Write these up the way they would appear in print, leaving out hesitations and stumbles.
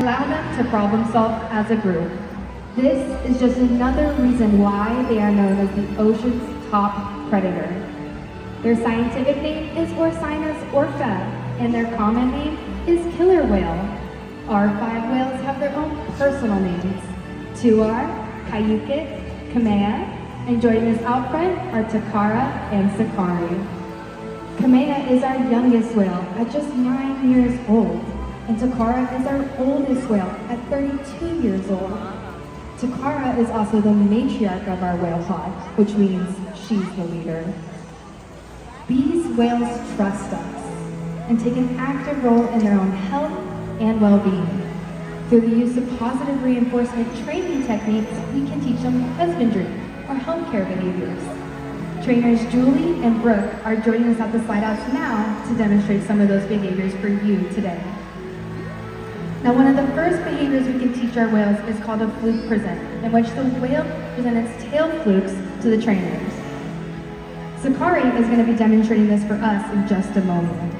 allow them to problem solve as a group. This is just another reason why they are known as the ocean's top predator. Their scientific name is Seaworld Orca, and their common name is killer whale. Our 5 whales have their own personal names. 2 are Kayukit, Kamea, and joining us out front are Takara and Sakari. Kamea is our youngest whale at just 9 years old, and Takara is our oldest whale at 32 years old. Takara is also the matriarch of our whale pod, which means she's the leader. These whales trust us and take an active role in their own health and well-being. Through the use of positive reinforcement training techniques, we can teach them husbandry or healthcare behaviors. Trainers Julie and Brooke are joining us at the slide outs now to demonstrate some of those behaviors for you today. Now, one of the first behaviors we can teach our whales is called a fluke present, in which the whale presents its tail flukes to the trainers. Sakari is going to be demonstrating this for us in just a moment.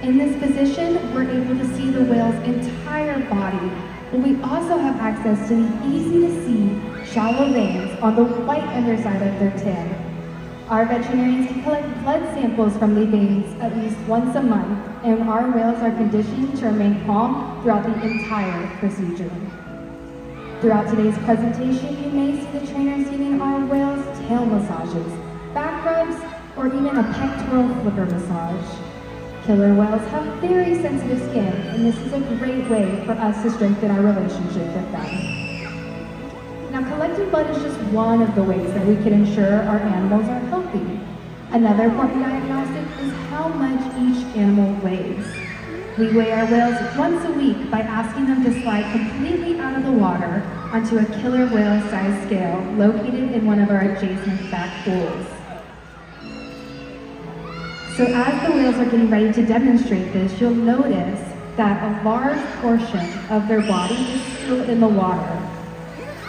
In this position, we're able to see the whale's entire body, but we also have access to the easy-to-see shallow veins on the white underside of their tail. Our veterinarians can collect blood samples from the veins at least once a month, and our whales are conditioned to remain calm throughout the entire procedure. Throughout today's presentation, you may see the trainers giving our whales tail massages, back rubs, or even a pectoral flipper massage. Killer whales have very sensitive skin, and this is a great way for us to strengthen our relationship with them. Now, collecting blood is just one of the ways that we can ensure our animals are healthy. Another important diagnostic is how much each animal weighs. We weigh our whales once a week by asking them to slide completely out of the water onto a killer whale size scale located in one of our adjacent back pools. So as the whales are getting ready to demonstrate this, you'll notice that a large portion of their body is still in the water,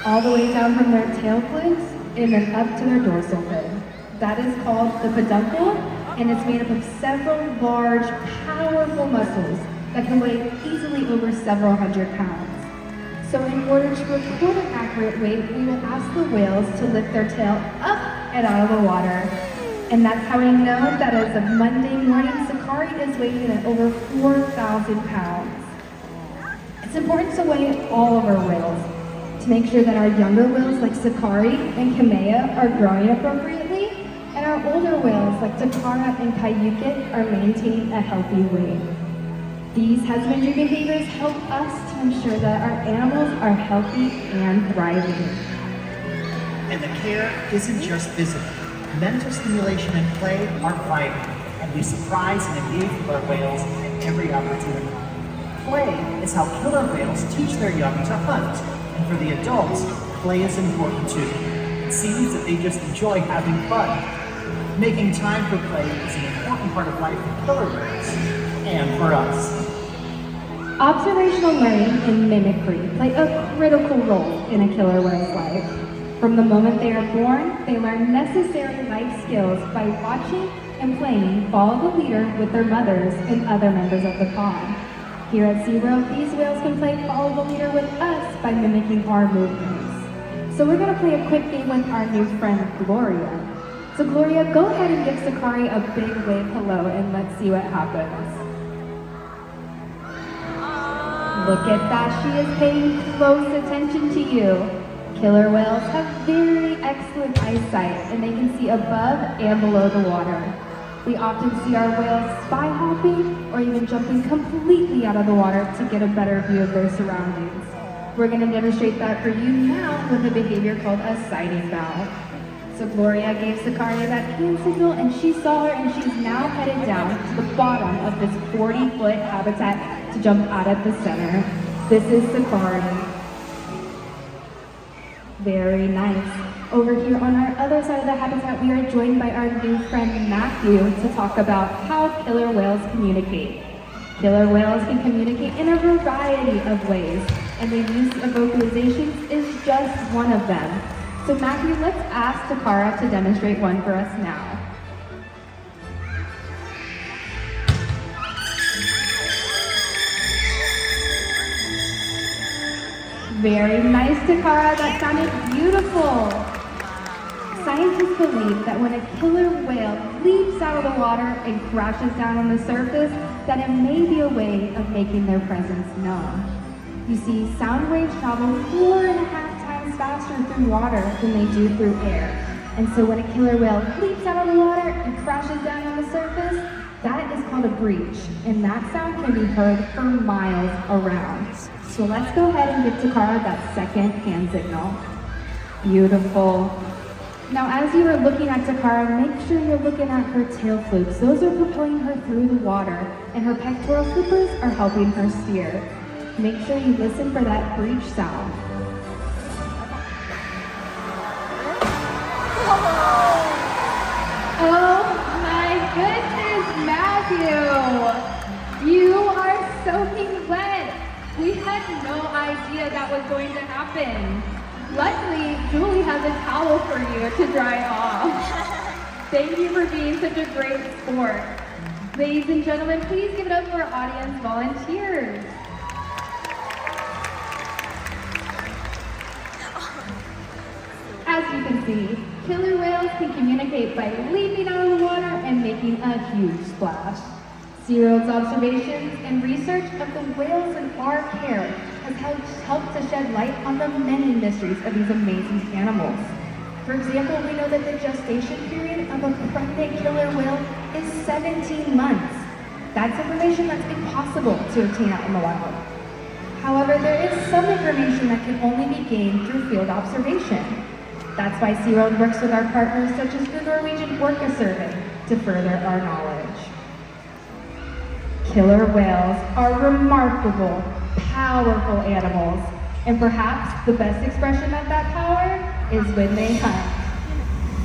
all the way down from their tail flukes and then up to their dorsal fin. That is called the peduncle, and it's made up of several large, powerful muscles that can weigh easily over several hundred pounds. So in order to record an accurate weight, we will ask the whales to lift their tail up and out of the water. And that's how we know that as of Monday morning, Sakari is weighing in at over 4,000 pounds. It's important to weigh all of our whales to make sure that our younger whales like Sakari and Kamea are growing appropriately, and our older whales like Takara and Kayukit are maintaining a healthy weight. These husbandry behaviors help us to ensure that our animals are healthy and thriving. And the care isn't just physical. Mental stimulation and play are vital, and we surprise and engage with our whales at every opportunity. Play is how killer whales teach their young to hunt, and for the adults, play is important too. It seems that they just enjoy having fun. Making time for play is an important part of life for killer whales, and for us. Observational learning and mimicry play a critical role in a killer whale's life. From the moment they are born, they learn necessary life skills by watching and playing follow the leader with their mothers and other members of the pod. Here at SeaWorld, these whales can play follow the leader with us by mimicking our movements. So we're going to play a quick game with our new friend, Gloria. So Gloria, go ahead and give Sakari a big wave hello and let's see what happens. Look at that, she is paying close attention to you. Killer whales have very excellent eyesight, and they can see above and below the water. We often see our whales spy hopping or even jumping completely out of the water to get a better view of their surroundings. We're going to demonstrate that for you now with a behavior called a sighting bow. So Gloria gave Sakari that hand signal, and she saw her, and she's now headed down to the bottom of this 40-foot habitat to jump out at the center. This is Sakari. Very nice. Over here on our other side of the habitat, we are joined by our new friend Matthew to talk about how killer whales communicate. Killer whales can communicate in a variety of ways, and the use of vocalizations is just one of them. So Matthew, let's ask Takara to demonstrate one for us now. Very nice, Takara. That sounded beautiful. Scientists believe that when a killer whale leaps out of the water and crashes down on the surface, that it may be a way of making their presence known. You see, sound waves travel 4.5 times faster through water than they do through air. And so when a killer whale leaps out of the water and crashes down on the surface, that is called a breach. And that sound can be heard for miles around. So let's go ahead and give Takara that second hand signal. Beautiful. Now, as you are looking at Takara, make sure you're looking at her tail flukes. Those are propelling her through the water, and her pectoral flippers are helping her steer. Make sure you listen for that breach sound. Oh my goodness, Matthew! You are soaking wet. We had no idea that was going to happen. Luckily, Julie has a towel for you to dry off. Thank you for being such a great sport. Ladies and gentlemen, please give it up for our audience volunteers. As you can see, killer whales can communicate by leaping out of the water and making a huge splash. Seaworld's observations and research of the whales in our care has helped to shed light on the many mysteries of these amazing animals. For example, we know that the gestation period of a pregnant killer whale is 17 months. That's information that's impossible to obtain out in the wild. However, there is some information that can only be gained through field observation. That's why Seaworld works with our partners such as the Norwegian Orca Survey to further our knowledge. Killer whales are remarkable, powerful animals, and perhaps the best expression of that power is when they hunt.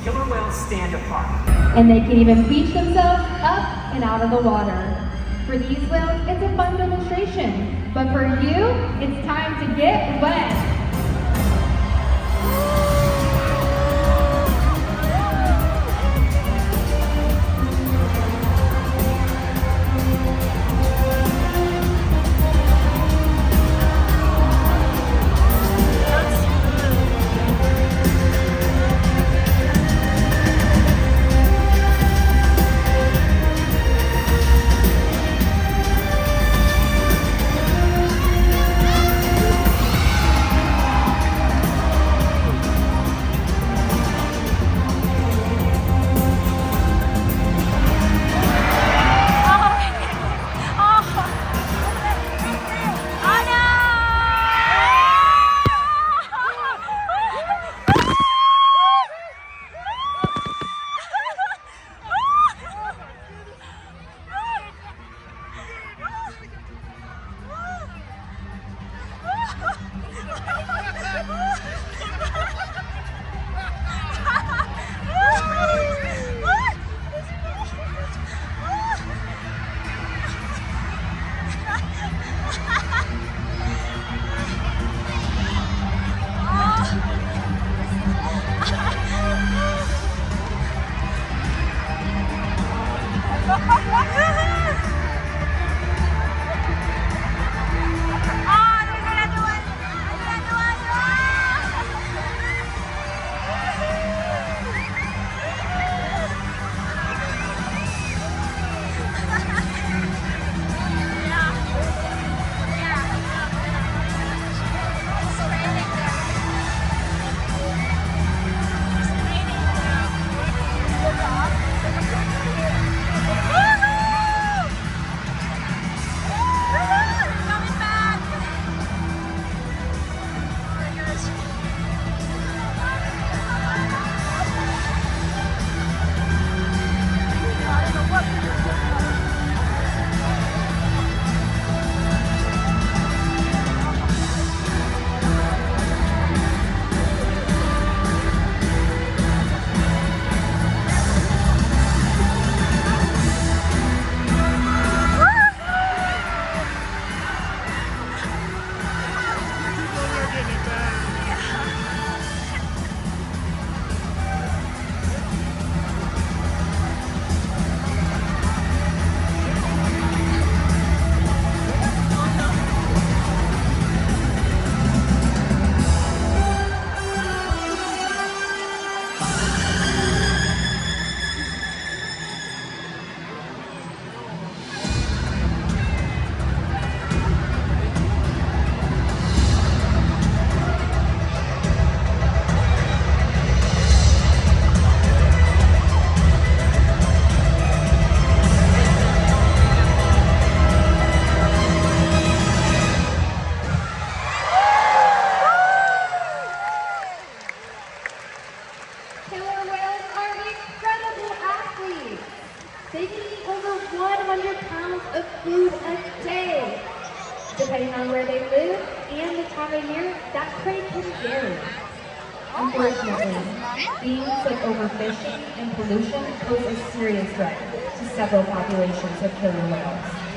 Killer whales stand apart. And they can even beach themselves up and out of the water. For these whales, it's a fun demonstration, but for you, it's time to get wet. live and the time of year, that prey can vary. Unfortunately, themes of overfishing and pollution pose a serious threat to several populations of killer whales.